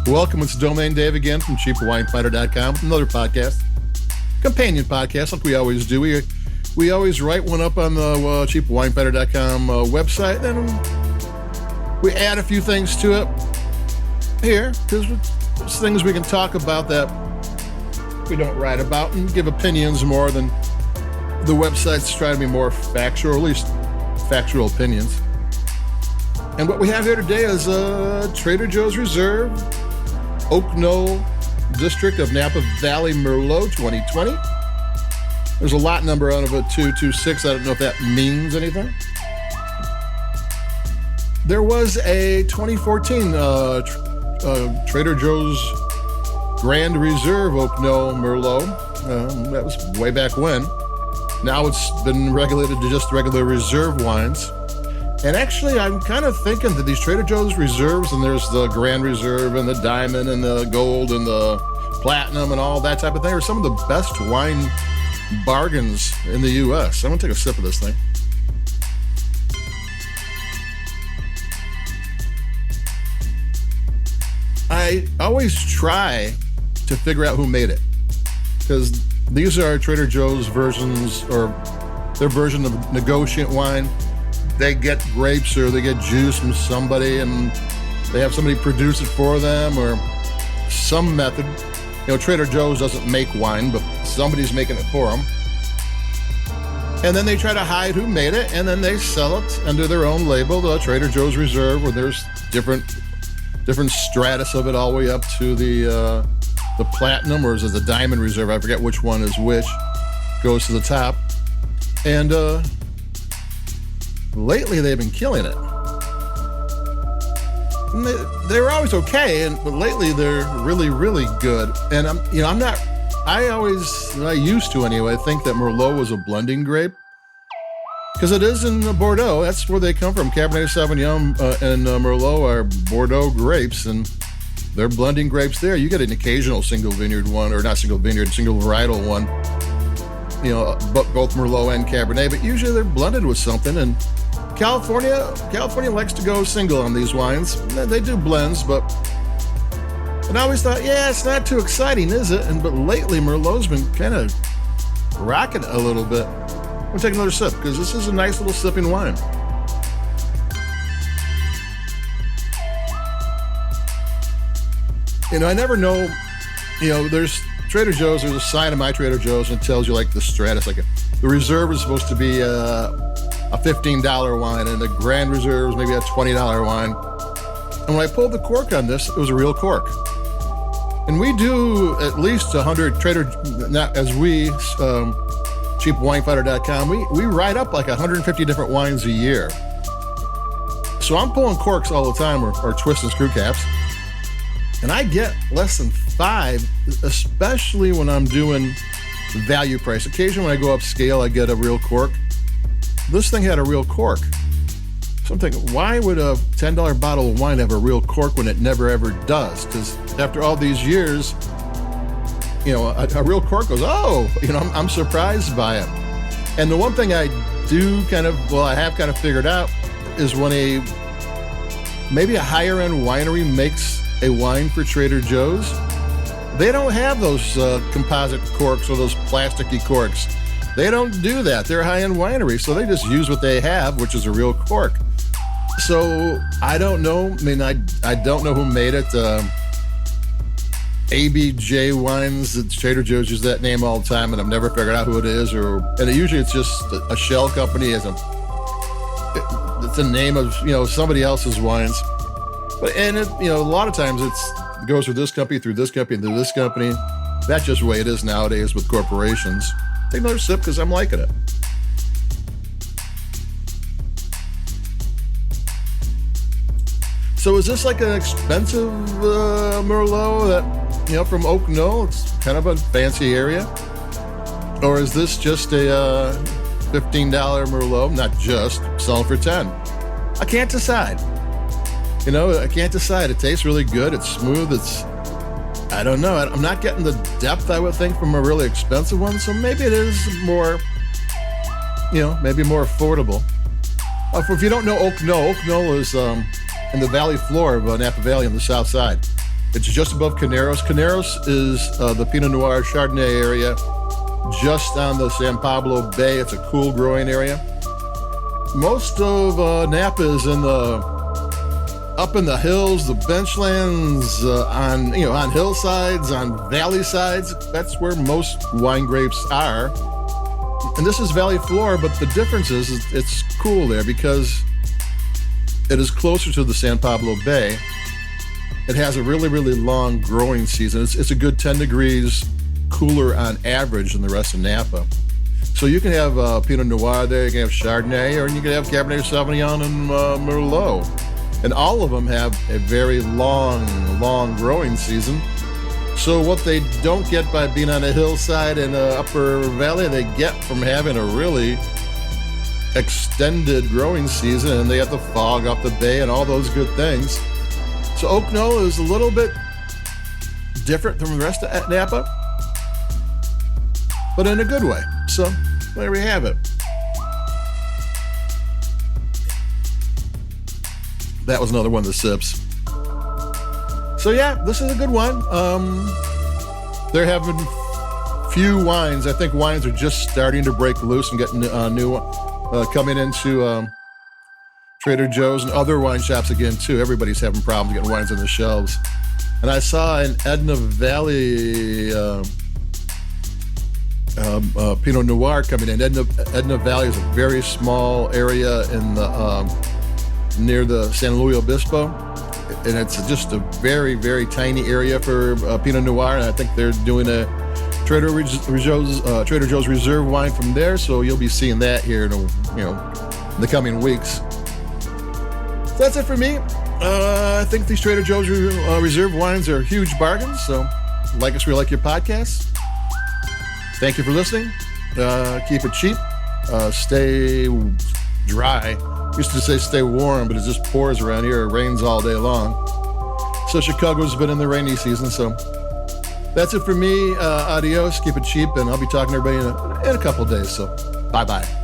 Welcome, it's Domain Dave again from CheapWineFinder.com, another podcast, companion podcast like we always do. We always write one up on the CheapWineFinder.com website, then we add a few things to it here, because there's things we can talk about that we don't write about and give opinions more than the websites try to be more factual, or at least factual opinions. And what we have here today is Trader Joe's Reserve, Oak Knoll District of Napa Valley Merlot 2020. There's a lot number out of it, 226. I don't know if that means anything. There was a 2014 Trader Joe's Grand Reserve Oak Knoll Merlot. That was way back when. Now it's been regulated to just regular reserve wines. And actually, I'm kind of thinking that these Trader Joe's Reserves, and there's the Grand Reserve and the Diamond and the Gold and the Platinum and all that type of thing, are some of the best wine bargains in the U.S. I'm going to take a sip of this thing. I always try to figure out who made it, because these are Trader Joe's versions, or their version of negotiant wine. They get grapes or they get juice from somebody and they have somebody produce it for them, or some method. You know, Trader Joe's doesn't make wine, but somebody's making it for them. And then they try to hide who made it, and then they sell it under their own label, the Trader Joe's Reserve, where there's different stratus of it, all the way up to the Platinum, or is it the Diamond Reserve? I forget which one is which. Goes to the top. And lately they've been killing it. And they were always okay, but lately they're really, really good. And I used to anyway, think that Merlot was a blending grape, because it is in Bordeaux. That's where they come from. Cabernet Sauvignon and Merlot are Bordeaux grapes, and they're blending grapes there. You get an occasional single vineyard one, or not single vineyard, single varietal one, both Merlot and Cabernet, but usually they're blended with something. And California likes to go single on these wines. They do blends, but and I always thought, it's not too exciting, is it? But lately Merlot's been kind of rocking a little bit. I'm gonna take another sip, because this is a nice little sipping wine. I never know, there's Trader Joe's, there's a sign in my Trader Joe's and it tells you like the stratus, like the Reserve is supposed to be a $15 wine, and the Grand Reserve is maybe a $20 wine. And when I pulled the cork on this, it was a real cork. And we do at least 100 CheapWineFinder.com, we write up like 150 different wines a year. So I'm pulling corks all the time, or twist and screw caps. And I get less than 5, especially when I'm doing value price. Occasionally when I go upscale, I get a real cork. This thing had a real cork. So I'm thinking, why would a $10 bottle of wine have a real cork when it never ever does? Because after all these years, a real cork goes, I'm surprised by it. And the one thing I have kind of figured out is when maybe a higher end winery makes a wine for Trader Joe's, they don't have those composite corks or those plasticky corks. They don't do that. They're a high-end winery, so they just use what they have, which is a real cork. So I don't know. I don't know who made it. ABJ Wines at Trader Joe's use that name all the time, and I've never figured out who it is. Usually it's just a shell company. It's a name of somebody else's wines. But a lot of times it goes through this company, through this company, through this company. That's just the way it is nowadays with corporations. Take another sip, because I'm liking it. So is this like an expensive Merlot that from Oak Knoll? It's kind of a fancy area, or is this just a $15 Merlot? Not just selling for $10. I can't decide. I can't decide. It tastes really good. It's smooth. I don't know. I'm not getting the depth I would think from a really expensive one. So maybe it is more, maybe more affordable. If you don't know Oak Knoll is in the valley floor of Napa Valley on the south side. It's just above Carneros. Carneros is the Pinot Noir Chardonnay area, just on the San Pablo Bay. It's a cool growing area. Most of Napa is up in the hills, the benchlands, on hillsides, on valley sides. That's where most wine grapes are. And this is Valley Floor, but the difference is it's cool there because it is closer to the San Pablo Bay. It has a really, really long growing season. It's a good 10 degrees cooler on average than the rest of Napa. So you can have Pinot Noir there, you can have Chardonnay, or you can have Cabernet Sauvignon and Merlot. And all of them have a very long growing season. So what they don't get by being on a hillside in the upper valley, they get from having a really extended growing season, and they have the fog off the bay and all those good things. So Oak Knoll is a little bit different from the rest of Napa, but in a good way. So there we have it. That was another one of the sips. So yeah, this is a good one. There have been few wines. I think wines are just starting to break loose and getting new coming into Trader Joe's and other wine shops again too. Everybody's having problems getting wines on the shelves. And I saw an Edna Valley Pinot Noir coming in. Edna Valley is a very small area in the near the San Luis Obispo, and it's just a very, very tiny area for Pinot Noir. And I think they're doing a Trader Joe's Reserve wine from there, so you'll be seeing that here in the coming weeks. So that's it for me. I think these Trader Joe's Reserve wines are huge bargains. So, like us, we like your podcasts. Thank you for listening. Keep it cheap. Stay dry. Used to say stay warm, but it just pours around here. It rains all day long. So Chicago's been in the rainy season. So that's it for me. Adios. Keep it cheap, and I'll be talking to everybody in a couple of days. So bye-bye.